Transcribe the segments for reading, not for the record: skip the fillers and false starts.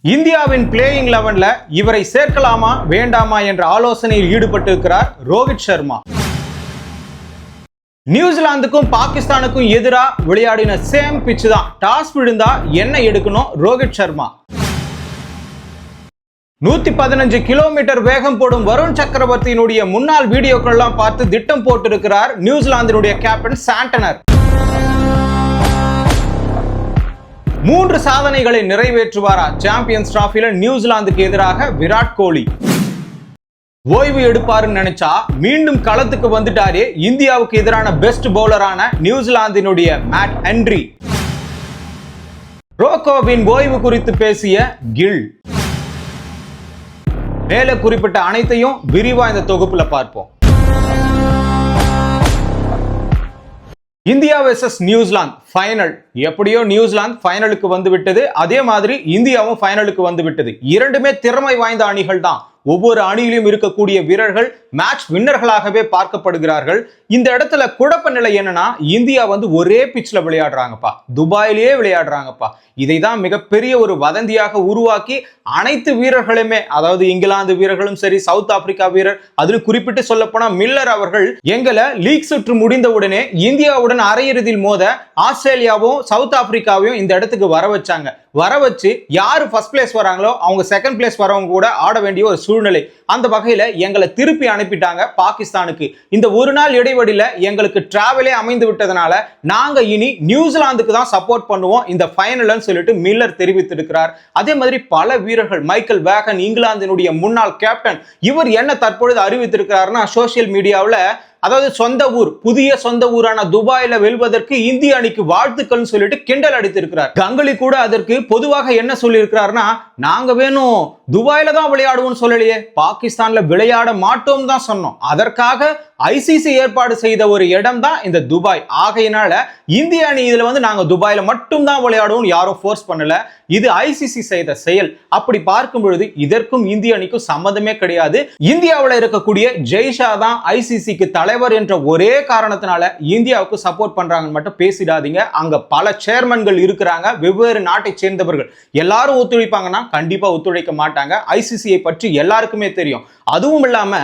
இந்தியாவின் பிளேயிங் 11ல இவரை சேர்க்கலாமா வேண்டாமா என்ற ஆலோசனையில் ஈடுபட்டிருக்கிறார் ரோஹித் சர்மா. நியூசிலாந்துக்கும் பாகிஸ்தானுக்கும் எதிராக விளையாடின சேம் பிட்ச் தான். டாஸ் விழுந்தா என்ன எடுக்கணும் ரோஹித் சர்மா. 115 கிலோமீட்டர் வேகம் போடும் வருண் சக்கரவர்த்தியினுடைய முன்னாள் வீடியோக்கள் எல்லாம் பார்த்து திட்டம் போட்டிருக்கிறார் நியூசிலாந்தினுடைய கேப்டன் சாண்டனர். 3 சாதனைகளை நிறைவேற்றுவாரா சாம்பியன்ஸ் டிராஃபில நியூசிலாந்துக்கு எதிராக விராட் கோலி. ஓய்வு எடுப்பாருன்னு நினைச்சா மீண்டும் களத்துக்கு வந்துட்டாரே இந்தியாவுக்கு எதிரான பெஸ்ட் பவுலரான நியூசிலாந்தினுடைய மேட் ஹென்றி. ரோகோவின் ஓய்வு குறித்து பேசிய கில். மேலே குறிப்பிட்ட அனைத்தையும் விரிவா இந்த தொகுப்புல பார்ப்போம். India versus New Zealand final. எப்படியோ நியூசிலாந்து ஃபைனலுக்கு வந்து விட்டது, அதே மாதிரி இந்தியாவும் ஃபைனலுக்கு வந்து விட்டது. இரண்டுமே திறமை வாய்ந்த அணிகள் தான். ஒவ்வொரு அணியிலும் இருக்கக்கூடிய வீரர்கள் மேட்ச் வின்னர்களாகவே பார்க்கப்படுகிறார்கள். இந்த இடத்துல குழப்ப நிலை என்னன்னா, இந்தியா வந்து ஒரே பிட்ச்ல விளையாடுறாங்கப்பா, துபாயிலேயே விளையாடுறாங்கப்பா. இதை தான் மிகப்பெரிய ஒரு வதந்தியாக உருவாக்கி அனைத்து வீரர்களுமே, அதாவது இங்கிலாந்து வீரர்களும் சரி, சவுத் ஆப்பிரிக்கா வீரர், அதில் குறிப்பிட்டு சொல்ல போனா மில்லர் அவர்கள் எங்களை லீக் சுற்று முடிந்தவுடனே இந்தியாவுடன் அரையிறுதியில் மோத ஆஸ்திரேலியாவும் சவுத் ஆப்பிரிக்காவையும் இந்த இடத்துக்கு வர வச்சாங்க. வர வச்சு யாரு ஃபர்ஸ்ட் பிளேஸ் வராங்களோ அவங்க செகண்ட் பிளேஸ் வரவங்க கூட ஆட வேண்டிய ஒரு சூழ்நிலை. அந்த வகையில எங்களை திருப்பி அனுப்பிட்டாங்க பாகிஸ்தானுக்கு. இந்த ஒரு நாள் இடைவெளியில எங்களுக்கு டிராவலே அமைந்து விட்டதனால நாங்க இனி நியூசிலாந்துக்கு தான் சப்போர்ட் பண்ணுவோம் இந்த ஃபைனல்னு சொல்லிட்டு மில்லர் தெரிவித்திருக்கிறார். அதே மாதிரி பல வீரர்கள், மைக்கேல் வேகன் இங்கிலாந்தினுடைய முன்னாள் கேப்டன், இவர் என்ன தற்பொழுது அறிவித்திருக்கிறார்னா சோசியல் மீடியாவில், அதாவது சொந்த ஊர், புதிய சொந்த ஊரான துபாயில வெல்வதற்கு இந்திய அணிக்கு வாழ்த்துக்கள் சொல்லிட்டு கிண்டல் அடித்திருக்கிறார். கங்குலி கூட அதற்கு பொதுவாக என்ன சொல்லி இருக்கிறார்னா, நாங்க வேணும் துபாயில தான் விளையாடுவோம் சொல்லலையே, பாகிஸ்தான்ல விளையாட மாட்டோம் தான் சொன்னோம். அதற்காக ஐசிசி ஏற்பாடு செய்த ஒரு இடம் தான் இந்த துபாய். ஆகையினால இந்திய அணி இதுல வந்து நாங்க துபாயில மட்டும் தான் விளையாடுவோம் யாரும் ஃபோர்ஸ் பண்ணல. இது ஐசிசி செய்த செயல். அப்படி பார்க்கும் பொழுது இதற்கும் இந்திய அணிக்கும் சம்மந்தமே கிடையாது. இந்தியாவில் இருக்கக்கூடிய ஜெய்ஷா தான் ஐசிசிக்கு தலைவர் என்ற ஒரே காரணத்தினால இந்தியாவுக்கு சப்போர்ட் பண்றாங்கன்னு மட்டும் பேசிடாதீங்க. அங்க பல சேர்மன்கள் இருக்கிறாங்க, வெவ்வேறு நாட்டை சேர்ந்தவர்கள். எல்லாரும் ஒத்துழைப்பாங்கன்னா கண்டிப்பா ஒத்துழைக்க மாட்டாங்க. ஐசிசியை பற்றி எல்லாருக்குமே தெரியும். அதுவும் இல்லாம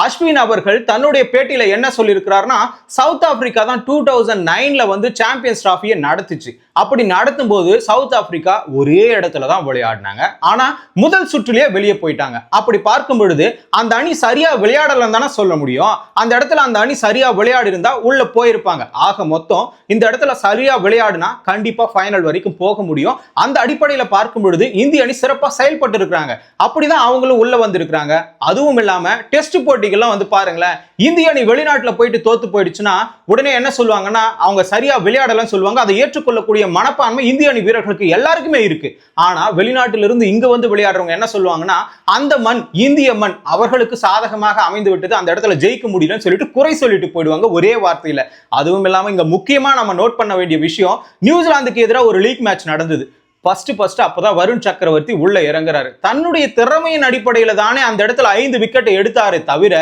அஸ்வின் அவர்கள் தன்னுடைய பேட்டியில என்ன சொல்லியிருக்கிறார்னா, சவுத் ஆப்பிரிக்கா தான் 2009ல வந்து சாம்பியன்ஸ் டிராஃபியை நடத்துச்சு. அப்படி நடத்தும் போது சவுத் ஆப்பிரிக்கா ஒரே இடத்துல தான் விளையாடினாங்க, ஆனா முதல் சுற்றுலயே வெளியே போயிட்டாங்க. அப்படி பார்க்கும் பொழுது அந்த அணி சரியா விளையாடலன்னு தானே சொல்ல முடியும். அந்த இடத்துல அந்த அணி சரியா விளையாடி இருந்தா உள்ள போயிருப்பாங்க. ஆக மொத்தம் இந்த இடத்துல சரியா விளையாடுனா கண்டிப்பா ஃபைனல் வரைக்கும் போக முடியும். அந்த அடிப்படையில பார்க்கும் பொழுது இந்திய அணி சிறப்பா செயல்பட்டு இருக்கிறாங்க. அப்படிதான் அவங்களும் உள்ள வந்திருக்கிறாங்க. அதுவும் இல்லாம டெஸ்ட் போட்டிகள்லாம் வந்து பாருங்களேன், இந்திய அணி வெளிநாட்டுல போயிட்டு தோத்து போயிடுச்சுன்னா உடனே என்ன சொல்லுவாங்கன்னா, அவங்க சரியா விளையாடலன்னு சொல்லுவாங்க. அதை ஏற்றுக்கொள்ளக்கூடிய மனப்பான்மை இந்திய அணி வீரர்களுக்கு எல்லாருக்குமே இருக்கு. ஆனா வெளிநாட்டிலிருந்து இங்க வந்து விளையாடுறவங்க என்ன சொல்லுவாங்கன்னா, அந்த மண் இந்திய மண் அவர்களுக்கு சாதகமாக அமைந்து விட்டது, அந்த இடத்துல ஜெயிக்க முடியலன்னு சொல்லிட்டு குறை சொல்லிட்டு போயிடுவாங்க ஒரே வார்த்தையில. அதுவும் இல்லாம இங்க முக்கியமா நம்ம நோட் பண்ண வேண்டிய விஷயம், நியூசிலாந்துக்கு எதிராக ஒரு லீக் மேட்ச் நடந்தது. ஃபர்ஸ்ட் அப்பதான் வருண் சக்கரவர்த்தி உள்ள இறங்குறாரு. தன்னுடைய திறமையின் அடிப்படையில தானே அந்த இடத்துல 5 விக்கெட்டை எடுத்தாரு தவிர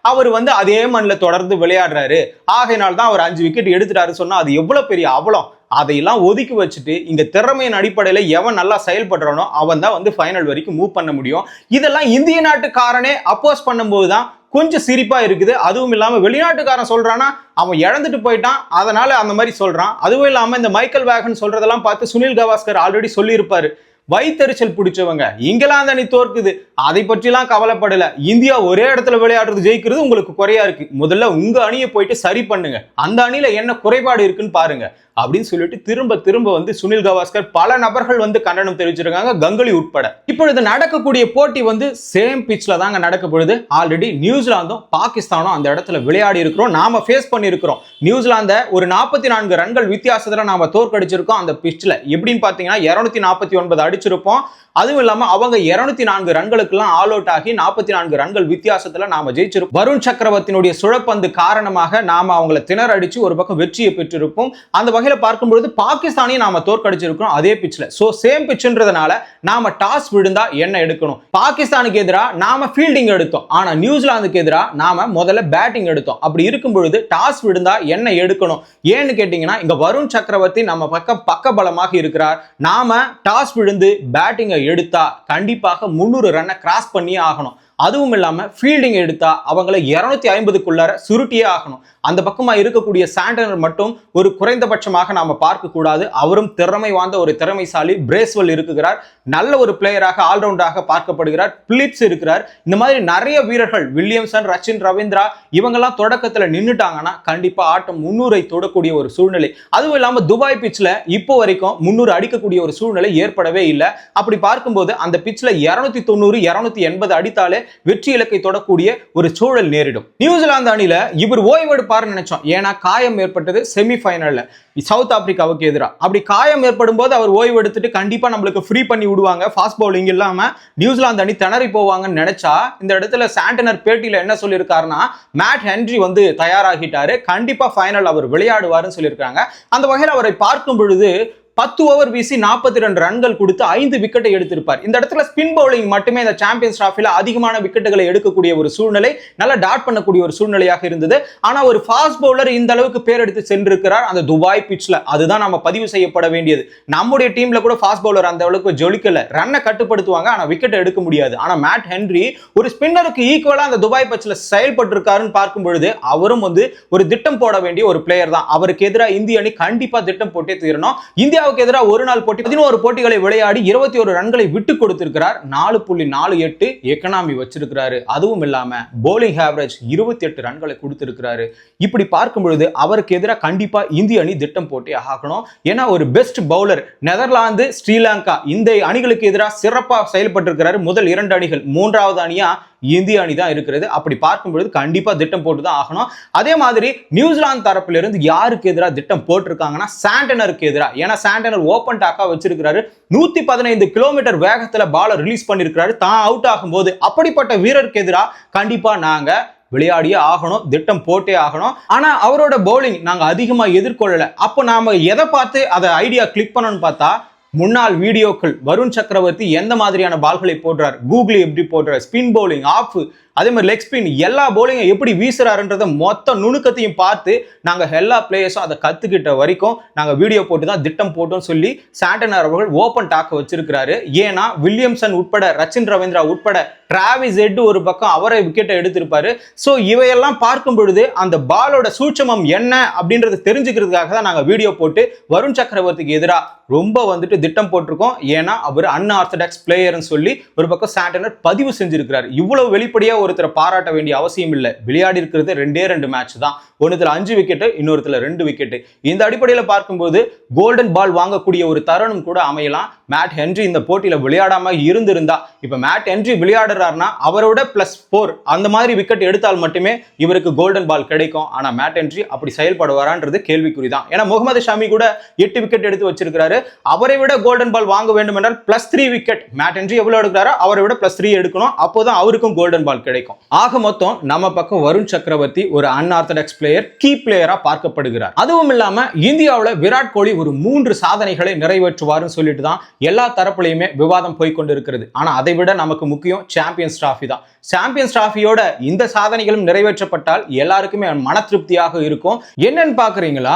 அவர் வந்து அதே மண்ணில் தொடர்ந்து விளையாடுறாரு. ஆகையினால் தான் அவர் 5 விக்கெட் எடுத்துட்டாரு சொன்னா அது எவ்வளவு பெரிய அவலம். அதையெல்லாம் ஒதுக்கி வச்சுட்டு இங்க திறமையின் அடிப்படையில எவன் நல்லா செயல்படுறானோ அவன் தான் வந்து ஃபைனல் வரைக்கும் மூவ் பண்ண முடியும். இதெல்லாம் இந்திய நாட்டுக்காரனே அப்போஸ் பண்ணும்போது தான் கொஞ்சம் சிரிப்பா இருக்குது. அதுவும் இல்லாம வெளிநாட்டுக்காரன் சொல்றானா அவன் இழந்துட்டு போயிட்டான், அதனால அந்த மாதிரி சொல்றான். அதுவும் இல்லாம இந்த மைக்கேல் வேகன் சொல்றதெல்லாம் பார்த்து சுனில் கவாஸ்கர் ஆல்ரெடி சொல்லி இருப்பாரு, வைத்தறிச்சல் பிடிச்சவங்க இங்கிலாந்து அணி தோற்குது, அதை பற்றிலாம் கவலைப்படல, இந்தியா ஒரே இடத்துல விளையாடுறது ஜெயிக்கிறது உங்களுக்கு குறையா இருக்கு, முதல்ல உங்க அணியை போயிட்டு சரி பண்ணுங்க, அந்த அணியில என்ன குறைபாடு இருக்குன்னு பாருங்க அப்படின்னு சொல்லிட்டு திரும்ப வந்து சுனில் கவாஸ்கர் பல நபர்கள் வந்து கண்டனம் தெரிவிச்சிருக்காங்க, கங்குலி உட்பட. இப்பொழுது நடக்கக்கூடிய போட்டி வந்து சேம் பிட்ச்ல தாங்க நடக்க பொழுது. ஆல்ரெடி நியூசிலாந்தும் பாகிஸ்தானும் அந்த இடத்துல விளையாடி இருக்கிறோம், நாம ஃபேஸ் பண்ணி இருக்கிறோம். நியூசிலாந்த ஒரு 44 ரன்கள் வித்தியாசத்துல நாம தோற்கடிச்சிருக்கோம் அந்த பிட்ச்ல. எப்படின்னு பாத்தீங்கன்னா 249 அடிச்சிருப்போம். அதுவும் இல்லாம அவங்க 204 ரன்களுக்கெல்லாம் ஆல் அவுட் ஆகி 44 ரன்கள் வித்தியாசத்துல நாம ஜெயிச்சிருப்போம். வருண் சக்கரவர்த்தியினுடைய சுழற்பந்து காரணமாக நாம அவங்களை திணற அடிச்சு ஒரு பக்கம் வெற்றியை பெற்றிருப்போம். அந்த வகையில பார்க்கும்போது பாகிஸ்தானையும் நாம தோற்கடிச்சிருக்கிறோம் அதே பிட்ச்ல. சோ சேம் பிட்ச்ன்றதுனால நாம டாஸ் விழுந்தா என்ன எடுக்கணும். பாகிஸ்தானுக்கு எதிராக நாம ஃபீல்டிங் எடுத்தோம், ஆனா நியூசிலாந்துக்கு எதிராக நாம முதல்ல பேட்டிங் எடுத்தோம். அப்படி இருக்கும் பொழுது டாஸ் விழுந்தா என்ன எடுக்கணும் ஏன்னு கேட்டீங்கன்னா, இங்க வருண் சக்கரவர்த்தி நம்ம பக்கம் பக்க பலமாக இருக்கிறார். நாம டாஸ் விழுந்து பேட்டிங்கை எடுத்தா கண்டிப்பாக 300 ரன்னை கிராஸ் பண்ணியே ஆகணும். அதுவும் இல்லாம ஃபீல்டிங் எடுத்தா அவங்கள 250க்குள்ளார சுருட்டியே ஆகணும். அந்த பக்கமா இருக்கக்கூடிய சாண்டனர் மட்டும் ஒரு குறைந்தபட்சமாக நாம பார்க்க கூடாது. அவரும் திறமை வாய்ந்த ஒரு திறமைசாலி. பிரேஸ்வெல் இருக்கிறார், நல்ல ஒரு பிளேயராக ஆல்ரவுண்டாக பார்க்கப்படுகிறார். பிலிப்ஸ் இருக்கிறார். இந்த மாதிரி நிறைய வீரர்கள், வில்லியம்சன், ரச்சின் ரவீந்திரா இவங்கெல்லாம் தொடக்கத்துல நின்னுட்டாங்கன்னா கண்டிப்பா ஆட்டம் 300 தொடக்கூடிய ஒரு சூழ்நிலை. அதுவும் இல்லாம துபாய் பிட்ச்ல இப்போ வரைக்கும் 300 அடிக்கக்கூடிய ஒரு சூழ்நிலை ஏற்படவே இல்லை. அப்படி பார்க்கும்போது அந்த பிட்ச்ல 290 280 அடித்தாலே வெற்றி இலக்கை தொடக்கூடிய ஒரு சூழல் நேரிடும். நியூசிலாந்து அணியில இவர் ஓய்வெடுப்பார்னு நினைச்சோம். ஏன்னா காயம் ஏற்பட்டது செமிஃபைனல்ல சவுத் ஆப்பிரிக்காவுக்கு எதிராக. அப்படி காயம் ஏற்படும் போது அவர் ஓய்வு எடுத்துட்டு கண்டிப்பா நம்மளுக்கு ஃப்ரீ பண்ணி விடுவாங்க, ஃபாஸ்ட் பவுலிங் இல்லாம நியூசிலாந்து அணி திணறி போவாங்கன்னு நினைச்சா, இந்த இடத்துல சாண்டனர் பேட்டியில என்ன சொல்லியிருக்காருன்னா, மேட் ஹென்றி வந்து தயாராகிட்டாரு, கண்டிப்பா ஃபைனல் அவர் விளையாடுவாருன்னு சொல்லியிருக்காங்க. அந்த வகையில் அவரை பார்க்கும் பொழுது 10 ஓவர் வீசி 42 ரன்கள் கொடுத்து 5 விக்கெட்டை எடுத்திருப்பார். இந்த இடத்துல ஸ்பின் பவுலிங் மட்டுமே இந்த சாம்பியன்ஸ் டிராஃபில அதிகமான விக்கெட்டுகளை எடுக்கக்கூடிய ஒரு சூழ்நிலை, நல்லா டாட் பண்ணக்கூடிய ஒரு சூழ்நிலையாக இருந்தது. ஆனா ஒரு ஃபாஸ்ட் பவுலர் இந்த அளவுக்கு பேர் எடுத்து சென்றிருக்கிறார் அந்த துபாய் பிட்ச்ல. அதுதான் நம்ம பதிவு செய்யப்பட வேண்டியது. நம்முடைய டீம்ல கூட ஃபாஸ்ட் பவுலர் அந்த அளவுக்கு ஜொலிக்கல. ரன்னை கட்டுப்படுத்துவாங்க, ஆனா விக்கெட் எடுக்க முடியாது. ஆனா மேட் ஹென்றி ஒரு ஸ்பின்னருக்கு ஈக்குவலா அந்த துபாய் பிட்ச்ல செயல்பட்டு இருக்காருன்னு பார்க்கும் பொழுது அவரும் வந்து ஒரு திட்டம் போட வேண்டிய ஒரு பிளேயர் தான். அவருக்கு எதிராக இந்திய அணி கண்டிப்பா திட்டம் போட்டே தீரணும். இந்தியா எதிராக ஒரு நாள் போட்டி 11 போட்டிகளை விளையாடி 21 ரன்களை விட்டு கொடுத்திருக்கிறார். 4.48 எக்கனாமி வச்சிருக்கிறாரு. அதுவும் இல்லாம போலிங் ஆவரேஜ் 28 ரன்களை கொடுத்திருக்கிறாரு. இப்படி பார்க்கும் பொழுது அவருக்கு எதிராக கண்டிப்பா இந்திய அணி திட்டம் போட்டே ஆகணும். ஏன்னா ஒரு பெஸ்ட் பவுலர். நெதர்லாந்து, ஸ்ரீலங்கா இந்த அணிகளுக்கு எதிராக சிறப்பாக செயல்பட்டு இருக்கிறாரு. முதல் 2 அணிகள், 3வது அணியா இந்திய அணி தான் இருக்கிறது. அப்படி பார்க்கும்பொழுது கண்டிப்பா திட்டம் போட்டு தான் ஆகணும். அதே மாதிரி நியூசிலாந்து தரப்பிலிருந்து யாருக்கு எதிராக திட்டம் போட்டிருக்காங்கன்னா சாண்டனருக்கு எதிராக. ஏன்னா சாண்டனர் ஓபன் டாக்கா வச்சிருக்கிறாரு. 115 கிலோமீட்டர் வேகத்துல பால ரிலீஸ் பண்ணிருக்கிறாரு தான் அவுட் ஆகும்போது. அப்படிப்பட்ட வீரருக்கு எதிராக கண்டிப்பா நாங்க விளையாடியே ஆகணும், திட்டம் போட்டே ஆகணும். ஆனா அவரோட பவுலிங் நாங்க அதிகமா எதிர்கொள்ளல. அப்போ நாம எதை பார்த்து அதை ஐடியா கிளிக் பண்ணணும்னு பார்த்தா, முன்னாள் வீடியோக்கள் வருண் சக்கரவர்த்தி எந்த மாதிரியான பால்களை போடுறார், கூகுளி எப்படி போடுறார், ஸ்பின் பவுலிங், ஆஃப், அதே மாதிரி லெக் ஸ்பின், எல்லா பவுலிங்கை எப்படி வீசுறாருன்றத மொத்த நுணுக்கத்தையும் பார்த்து நாங்க எல்லா பிளேயர்ஸும் அதை கத்துக்கிட்ட வரைக்கும் நாங்க வீடியோ போட்டு தான் திட்டம் போட்டோம் சொல்லி சாண்டனர் அவர்கள் ஓபன் டாக் வச்சிருக்கிறாரு. ஏன்னா வில்லியம்சன் உட்பட, ரச்சின் ரவீந்திரா உட்பட, டிராவிஸ் ஹெட் ஒரு பக்கம் அவரை விக்கெட்டை எடுத்திருப்பாரு. ஸோ இவையெல்லாம் பார்க்கும் பொழுது அந்த பாலோட சூட்சமம் என்ன அப்படின்றது தெரிஞ்சுக்கிறதுக்காக தான் நாங்கள் வீடியோ போட்டு வருண் சக்கரவர்த்திக்கு எதிராக ரொம்ப வந்துட்டு திட்டம் போட்டிருக்கோம். ஏன்னா அவர் அன்ஆர்த்தடாக்ஸ் பிளேயர்னு சொல்லி ஒரு பக்கம் சாண்டனர் பதிவு செஞ்சிருக்கிறார். இவ்வளவு வெளிப்படையா ஒருத்தரை பாராட்ட வேண்டிய அவசியம் இல்லை. விளையாடி இருக்கிறது 2 மேட்ச் தான். ஒன்னுத்துல 5 விக்கெட்டு, இன்னொருத்துல 2 விக்கெட்டு. இந்த அடிப்படையில் பார்க்கும்போது கோல்டன் பால் வாங்கக்கூடிய ஒரு தருணம் கூட அமையலாம். மேட் ஹென்றி இந்த போட்டியில விளையாடாம இருந்திருந்தா, இப்ப மேட் ஹென்றி விளையாடுறாருன்னா அவரோட +4 அந்த மாதிரி விக்கெட் எடுத்தால் மட்டுமே இவருக்கு கோல்டன் பால் கிடைக்கும். ஆனா மேட் ஹென்றி அப்படி செயல்படுவாரான்றது கேள்விக்குறிதான். ஏன்னா முகமது ஷமி கூட 8 விக்கெட் எடுத்து வச்சிருக்காரு. அவரை விட கோல்டன் பால் வாங்க வேண்டும் என்றால் +3 விக்கெட். மேட் ஹென்றி எவ்வளவு எடுக்கிறாரோ அவரை விட +3 எடுக்கணும். அப்போதான் அவருக்கும் கோல்டன் பால் கிடைக்கும். ஆக மொத்தம் நம்ம பக்கம் வருண் சக்கரவர்த்தி ஒரு அன்ஆர்த்தடாக்ஸ் பிளேயர், கீ பிளேயரா பார்க்கப்படுகிறார். அதுவும் இல்லாம இந்தியாவில் விராட் கோலி ஒரு 3 சாதனைகளை நிறைவேற்றுவார்னு சொல்லிட்டு தான் எல்லா தரப்புலையுமே விவாதம் போய்கொண்டிருக்கிறது. ஆனா அதை விட நமக்கு முக்கியம் சாம்பியன்ஸ் டிராஃபி தான். சாம்பியன்ஸ் டிராஃபியோட இந்த சாதனைகளும் நிறைவேற்றப்பட்டால் எல்லாருக்குமே மன திருப்தியாக இருக்கும். என்னன்னு பாக்குறீங்களா?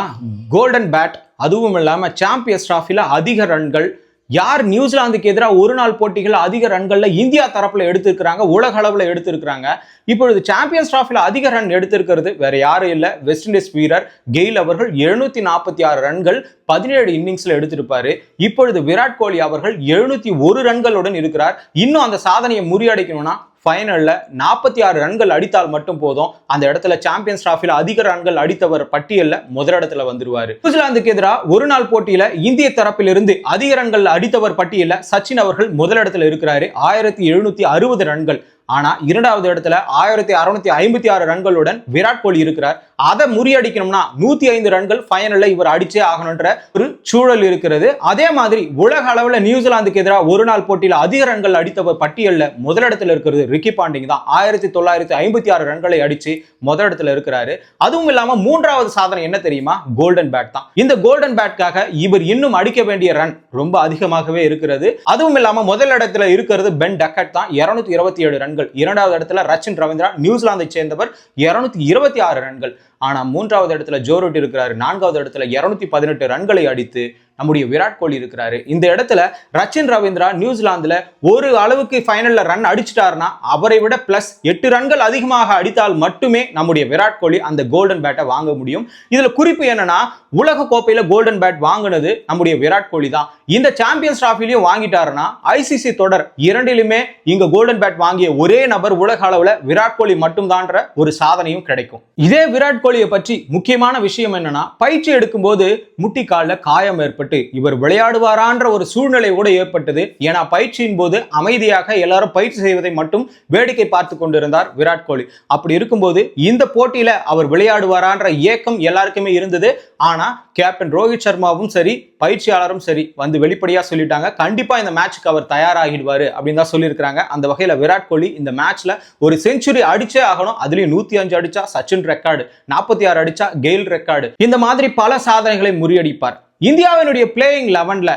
கோல்டன் பேட், அதுவும் இல்லாம சாம்பியன்ஸ் டிராஃபில அதிக ரன்கள் யார் நியூசிலாந்துக்கு எதிராக ஒரு நாள் போட்டிகள் அதிக ரன்கள்ல இந்தியா தரப்புல எடுத்திருக்கிறாங்க, உலக அளவுல எடுத்திருக்கிறாங்க. இப்பொழுது சாம்பியன்ஸ் டிராஃபில அதிக ரன் எடுத்திருக்கிறது வேற யாரும் இல்ல, வெஸ்ட் இண்டீஸ் வீரர் கெயில் அவர்கள் 746 ரன்கள் 17 இன்னிங்ஸ்ல எடுத்திருப்பாரு. இப்பொழுது விராட் கோலி அவர்கள் 701 ரன்களுடன் இருக்கிறார். இன்னும் அந்த சாதனையை முறியடிக்கணும்னா ஃபைனல்ல 46 ரன்கள் அடித்தால் மட்டும் போதும். அந்த இடத்துல சாம்பியன்ஸ் டிராஃபில அதிக ரன்கள் அடித்தவர் பட்டியல்ல முதலிடத்துல வந்துருவாரு. நியூசிலாந்துக்கு எதிராக ஒரு நாள் போட்டியில இந்திய தரப்பிலிருந்து அதிக ரன்கள் அடித்தவர் பட்டியல்ல சச்சின் அவர்கள் முதலிடத்துல இருக்கிறாரு, 1760 ரன்கள். ஆனா 2வது இடத்துல 1656 ரன்களுடன் விராட் கோலி இருக்கிறார். அதை முறியடிக்கணும்னா 105 ரன்கள் ஃபைனல்ல இவர் அடிச்சே ஆகணும்ன்ற ஒரு சூழல் இருக்கிறது. அதே மாதிரி உலக அளவுல நியூசிலாந்துக்கு எதிராக ஒரு நாள் போட்டியில அதிக ரன்கள் அடித்தவர் பட்டியல்ல முதலிடத்துல இருக்கிறது ரிக்கி பாண்டிங் தான். 1956 ரன்களை அடிச்சு முதலிடத்துல இருக்கிறாரு. அதுவும் இல்லாம 3வது சாதனை என்ன தெரியுமா? கோல்டன் பேட் தான். இந்த கோல்டன் பேட்காக இவர் இன்னும் அடிக்க வேண்டிய ரன் ரொம்ப அதிகமாகவே இருக்கிறது. அதுவும் இல்லாம முதலிடத்துல இருக்கிறது பென் டக்கட் தான், 227 ரன்கள். 2வது இடத்துல ரச்சின் ரவீந்திரா, நியூசிலாந்தை சேர்ந்தவர், 226 ரன்கள். ஆனா 3வது இடத்துல ஜோ ரூட் இருக்கிறாரு. 4வது இடத்துல 218 ரன்களை அடித்து நம்முடைய விராட் கோலி இருக்கிறாரு. இந்த இடத்துல ரச்சின் ரவீந்திரா நியூசிலாந்துல ஒரு அளவுக்கு ஃபைனல்ல ரன் அடிச்சிட்டாருன்னா அவரை விட பிளஸ் 8 ரன்கள் அதிகமாக அடித்தால் மட்டுமே நம்முடைய விராட் கோலி அந்த கோல்டன் பேட்டை வாங்க முடியும். இதுல குறிப்பு என்னன்னா, உலக கோப்பையில கோல்டன் பேட் வாங்கினது நம்முடைய விராட் கோலி தான். இந்த சாம்பியன்ஸ் டிராஃபிலையும் வாங்கிட்டாருன்னா ஐசிசி தொடர் இரண்டிலுமே இங்க கோல்டன் பேட் வாங்கிய ஒரே நபர் உலக அளவுல விராட் கோலி மட்டும்தான்ற ஒரு சாதனையும் கிடைக்கும். இதே விராட் கோலியை பற்றி முக்கியமான விஷயம் என்னன்னா, பயிற்சி எடுக்கும் போது முட்டிக்கால காயம் ஏற்பட்டு இவர் விளையாடுவாரான்ற ஒரு சூழ்நிலை கூட ஏற்பட்டது. ஏன்னா பயிற்சியின் போது அமைதியாக எல்லாரும் பயிற்சி செய்வதை மட்டும் வேடிக்கை பார்த்து கொண்டிருந்தார் விராட் கோலி. அப்படி இருக்கும்போது இந்த போட்டியில அவர் விளையாடுவாரான்ற ஏக்கம் எல்லாருக்குமே இருந்தது. ஆனா கேப்டன் ரோஹித் சர்மாவும் சரி, பயிற்சியாளரும் சரி வந்து வெளிப்படையா சொல்லிட்டாங்க, கண்டிப்பா இந்த மேட்சுக்கு அவர் தயாராகிடுவாரு அப்படின்னு தான் சொல்லியிருக்காங்க. அந்த வகையில விராட் கோலி இந்த மேட்ச்ல ஒரு செஞ்சுரி அடிச்சே ஆகணும். அதுலயும் 105 அடிச்சா சச்சின் ரெக்கார்டு, 46 அடிச்சா கெயில் ரெக்கார்டு, இந்த மாதிரி பல சாதனைகளை முறியடிப்பார். இந்தியாவினுடைய பிளேயிங் 11ல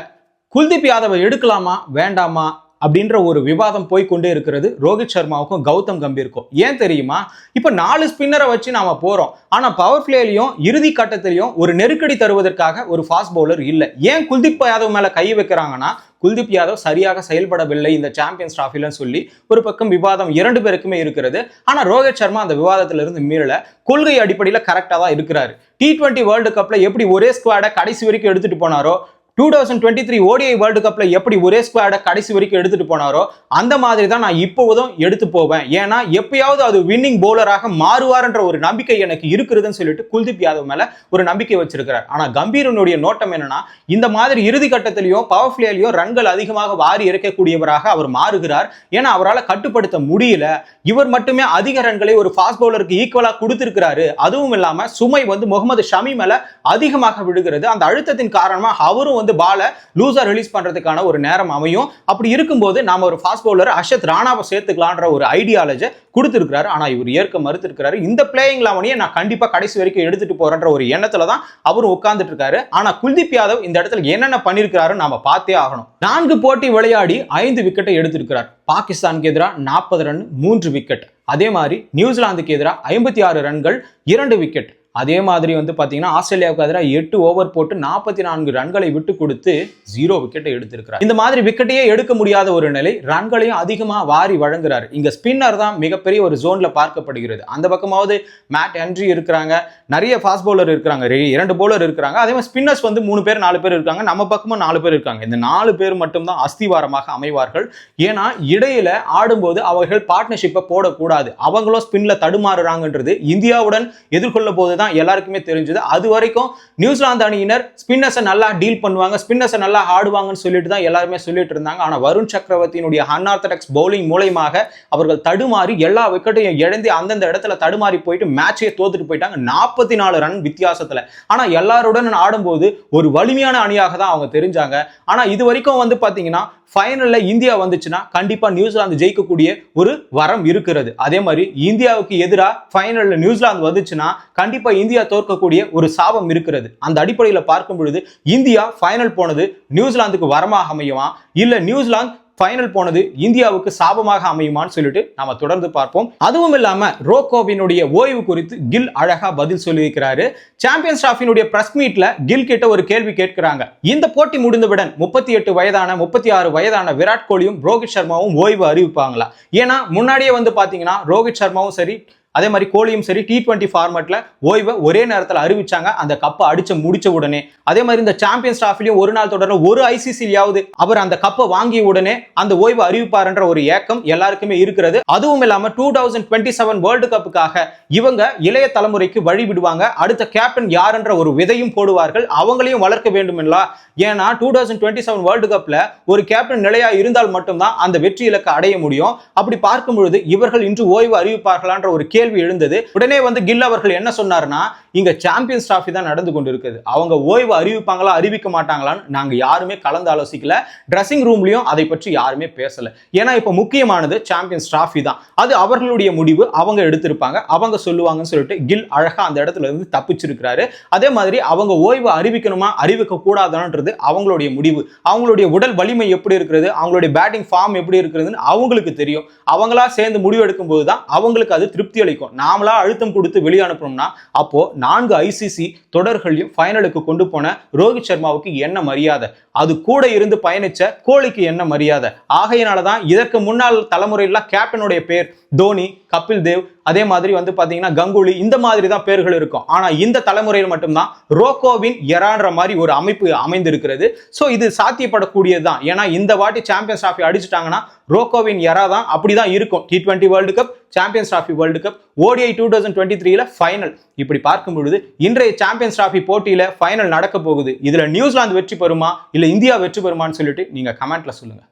குல்தீப் யாதவை எடுக்கலாமா வேண்டாமா அப்படின்ற ஒரு விவாதம் போய்கொண்டே இருக்கிறது ரோஹித் சர்மாவுக்கும் கௌதம் கம்பீருக்கும். ஏன் தெரியுமா, இப்ப 4 ஸ்பின்னரை வச்சு நாம போறோம். ஆனா பவர் பிளேலையும் இறுதி கட்டத்திலையும் ஒரு நெருக்கடி தருவதற்காக ஒரு ஃபாஸ்ட் பவுலர் இல்ல. ஏன் குல்தீப் யாதவ் மேல கை வைக்கிறாங்கன்னா, குல்தீப் யாதவ் சரியாக செயல்படவில்லை இந்த சாம்பியன்ஸ் டிராஃபிலன்னு சொல்லி ஒரு பக்கம் விவாதம் 2 பேருக்குமே இருக்கிறது. ஆனா ரோஹித் சர்மா அந்த விவாதத்திலிருந்து மீறல, கொள்கை அடிப்படையில் கரெக்டா தான் இருக்கிறாரு. T20 வேர்ல்டு கப்ல எப்படி ஒரே ஸ்குவாட கடைசி வரைக்கும் எடுத்துட்டு போனாரோ, 2023 ODI வேர்ல்டு கப்ல எப்படி ஒரே ஸ்குவாட கடைசி வரைக்கும் எடுத்துட்டு போனாரோ அந்த மாதிரி தான் நான் இப்போதும் எடுத்து போவேன். ஏன்னா எப்பயாவது அது வின்னிங் பவுலராக மாறுவார்ன்ற ஒரு நம்பிக்கை எனக்கு இருக்குதுன்னு சொல்லிட்டு குல்தீப் யாதவ் மேல ஒரு நம்பிக்கை வச்சிருக்கிறார். ஆனா கம்பீரனுடைய நோட்டம் என்னன்னா, இந்த மாதிரி இறுதி கட்டத்திலையும் பவர் பிளேலையும் ரன்கள் அதிகமாக வாரி இறக்கக்கூடியவராக அவர் மாறுகிறார். ஏன்னா அவரால் கட்டுப்படுத்த முடியல. இவர் மட்டுமே அதிக ரன்களை ஒரு ஃபாஸ்ட் பவுலருக்கு ஈக்குவலா கொடுத்திருக்கிறாரு. அதுவும் இல்லாம சுமை வந்து முகமது ஷமி மேல அதிகமாக விடுகிறது. அந்த அழுத்தத்தின் காரணமா அவரும் பால லூசா ரிலீஸ் பண்றதுக்கான ஒரு நேரம் அமையும். அப்படி இருக்கும்போது நாம ஒரு ஃபாஸ்ட் பவுலர் அஷத் ராணாவை சேர்த்துக்கலான்ற ஒரு ஐடியாலஜி கொடுத்திருக்கிறாரு. ஆனா இவர் ஏற்க மறுத்திருக்கிறாரு. இந்த பிளேயிங் 11 நான் கண்டிப்பா கடைசி வரைக்கும் எடுத்துட்டு போறேன்ற ஒரு எண்ணத்துல தான் அவரும் உட்கார்ந்துட்டு இருக்காரு. ஆனா குல்தீப் யாதவ் இந்த இடத்துல என்னென்ன பண்ணிருக்காரு நாம பார்த்தே ஆகணும். 4 போட்டி விளையாடி 5 விக்கெட்டை எடுத்திருக்கிறார். பாகிஸ்தானுக்கு எதிராக 40 ரன் 3 விக்கெட். அதே மாதிரி நியூசிலாந்துக்கு எதிராக 56 ரன்கள் 2 விக்கெட். அதே மாதிரி பாத்தீங்கன்னா ஆஸ்திரேலியாவுக்கு எதிராக 8 ஓவர் போட்டு 44 ரன்களை விட்டு கொடுத்து 0 விக்கெட்டை எடுத்திருக்கிறார். இந்த மாதிரி விக்கெட்டையே எடுக்க முடியாத ஒரு நிலை, ரன்களையும் அதிகமா வாரி வழங்குறாரு. இங்க ஸ்பின்னர் தான் மிகப்பெரிய ஒரு ஜோன்ல பார்க்கப்படுகிறது. அந்த பக்கமாவது மேட் ஹென்றி இருக்கிறாங்க, நிறைய ஃபாஸ்ட் பவுலர் இருக்கிறாங்க, 2 பவுலர் இருக்கிறாங்க. அதே மாதிரி ஸ்பின்னர்ஸ் 3 பேர் 4 பேர் இருக்காங்க. நம்ம பக்கமும் 4 பேர் இருக்காங்க. இந்த 4 பேர் மட்டும் தான் அஸ்திவாரமாக அமைவார்கள். ஏன்னா இடையில ஆடும்போது அவர்கள் பார்ட்னர்ஷிப்பை போடக்கூடாது. அவங்களும் ஸ்பின்ல தடுமாறுறாங்கன்றது இந்தியாவுடன் எதிர்கொள்ள போதுதான் எல்லாருக்குமே தெரிஞ்சது. அது வரைக்கும் நியூசிலாந்து அணியினர் ஸ்பின்னர்ஸை நல்லா டீல் பண்ணுவாங்க, ஸ்பின்னர்ஸை நல்லா ஆடுவாங்கன்னு சொல்லிட்டு தான் எல்லாருமே சொல்லிட்டு இருந்தாங்க. ஆனா வருண் சக்கரவர்த்தியினுடைய அன்ஆர்த்தடாக்ஸ் பவுலிங் மூலமாக அவர்கள் தடுமாறி எல்லா விக்கெட்டையும் இழந்து அந்தந்த இடத்துல தடுமாறி போயிட்டு மேட்சையே தோத்துட்டு போயிட்டாங்க 44 ரன் வித்தியாசத்துல. ஆனா எல்லாருடன் ஆடும்போது ஒரு வலிமையான அணியாக தான் அவங்க தெரிஞ்சாங்க. ஆனா இது வரைக்கும் பாத்தீங்கன்னா ஃபைனல்ல இந்தியா வந்துச்சுன்னா கண்டிப்பா நியூசிலாந்து ஜெயிக்கக்கூடிய ஒரு வரம் இருக்கிறது. அதே மாதிரி இந்தியாவுக்கு எதிராக ஃபைனல்ல நியூசிலாந்து வந்துச்சுன்னா கண்டிப்பா இந்தியா தோற்கக்கூடிய ஒரு சாபம் இருக்கிறது. அந்த அடிப்படையில் பார்க்கும் பொழுது இந்தியா ஃபைனல் போனது நியூசிலாந்துக்கு வரமாக அமையுமா, இல்ல நியூசிலாந்து ஃபைனல் போனது இந்தியாவுக்கு சாபமாக அமையுமான்னு சொல்லிட்டு நாம தொடர்ந்து பார்ப்போம். அதுவும் இல்லாம ரோகோவினுடைய ஓய்வு குறித்து கில் அழகா பதில் சொல்லியிருக்கிறாரு. சாம்பியன்ஸ் டிராஃபியினுடைய பிரஸ் மீட்ல கில் கிட்ட ஒரு கேள்வி கேட்கிறாங்க. இந்த போட்டி முடிந்தவுடன் 38 வயதான 36 வயதான விராட் கோலியும் ரோஹித் சர்மாவும் ஓய்வு அறிவிப்பாங்களா? ஏன்னா முன்னாடியே பாத்தீங்கன்னா ரோஹித் சர்மாவும் சரி அதே மாதிரி கோலியும் சரி T20 ஃபார்மேட்ல ஓய்வை ஒரே நேரத்தில் அறிவிச்சாங்க, அந்த கப்பை அடிச்சு முடிச்ச உடனே. அதே மாதிரி இந்த சாம்பியன்ஸ் டிராஃபிலையும் ஒரு நாள் தொடர்ந்து ஒரு ஐசிசியாவது அவர் அந்த கப்பை வாங்கிய உடனே அந்த ஓய்வு அறிவிப்பார்ன்ற ஒரு ஏக்கம் எல்லாருக்குமே இருக்கிறது. அதுவும் இல்லாம 2027 வேர்ல்டு கப்புக்காக இவங்க இளைய தலைமுறைக்கு வழி விடுவாங்க. அடுத்த கேப்டன் யாருன்ற ஒரு விதையும் போடுவார்கள். அவங்களையும் வளர்க்க வேண்டும் இல்ல. ஏன்னா 2027 வேர்ல்டு கப்ல ஒரு கேப்டன் நிலையா இருந்தால் மட்டும்தான் அந்த வெற்றி இலக்கை அடைய முடியும். அப்படி பார்க்கும் பொழுது இவர்கள் இன்று ஓய்வு அறிவிப்பார்களான்ற ஒரு கேள்வி எழுந்தது. உடனே கில் அவர்கள் என்ன சொன்னார்னா, இங்க சாம்பியன்ஸ் டிராஃபி தான் நடந்து கொண்டு இருக்குது, அவங்க ஓய்வு அறிவிப்பாங்களா அறிவிக்க மாட்டாங்களான்னு நாங்க யாருமே கலந்து ஆலோசிக்கல. ட்ரெஸ்ஸிங் ரூம்லயும் அதை பற்றி யாருமே பேசல. ஏன்னா இப்ப முக்கியமானது சாம்பியன்ஸ் டிராஃபி தான். அது அவர்களுடைய முடிவு, அவங்க எடுத்திருப்பாங்க, அவங்க சொல்லுவாங்கன்னு சொல்லிட்டு கில் அழகா அந்த இடத்துல இருந்து தப்பிச்சிருக்கிறாரு. அதே மாதிரி அவங்க ஓய்வு அறிவிக்கணுமா அறிவிக்க கூடாதுன்றது அவங்களுடைய முடிவு. அவங்களுடைய உடல் வலிமை எப்படி இருக்கிறது, அவங்களுடைய பேட்டிங் ஃபார்ம் எப்படி இருக்கிறதுன்னு அவங்களுக்கு தெரியும். அவங்களா சேர்ந்து முடிவு எடுக்கும் போதுதான் அவங்களுக்கு அது திருப்தி அளிக்கும். வரைக்கும் நாமளா அழுத்தம் கொடுத்து வெளியே அனுப்பணும்னா அப்போ 4 ஐசிசி தொடர்களையும் ஃபைனலுக்கு கொண்டு போன ரோஹித் சர்மாவுக்கு என்ன மரியாதை, அது கூட இருந்து பயணிச்ச கோலிக்கு என்ன மரியாதை? ஆகையினாலதான் இதற்கு முன்னாள் தலைமுறையெல்லாம் கேப்டனுடைய பேர் தோனி, கபில் தேவ், அதே மாதிரி பாத்தீங்கன்னா கங்குலி, இந்த மாதிரி தான் பேர்கள் இருக்கும். ஆனா இந்த தலைமுறையில் மட்டும்தான் ரோகோவின் எரான்ற மாதிரி ஒரு அமைப்பு அமைந்திருக்கிறது. சோ இது சாத்தியப்படக்கூடியதுதான். ஏன்னா இந்த வாட்டி சாம்பியன்ஸ் டிராஃபி அடிச்சுட்டாங்கன்னா ரோகோவின் எரா தான் அப்படிதான் இருக்கும். T20 world cup, champions trophy world cup, ODI 2023ல ஃபைனல். இப்படி பார்க்கும் பொழுது இன்றைய சாம்பியன்ஸ் டிராஃபி போட்டியில ஃபைனல் நடக்க போகுது. இதுல நியூசிலாந்து வெற்றி பெறுமா இல்ல இந்தியா வெற்றி பெறுமான்னு சொல்லிட்டு நீங்க கமெண்ட்ல சொல்லுங்க.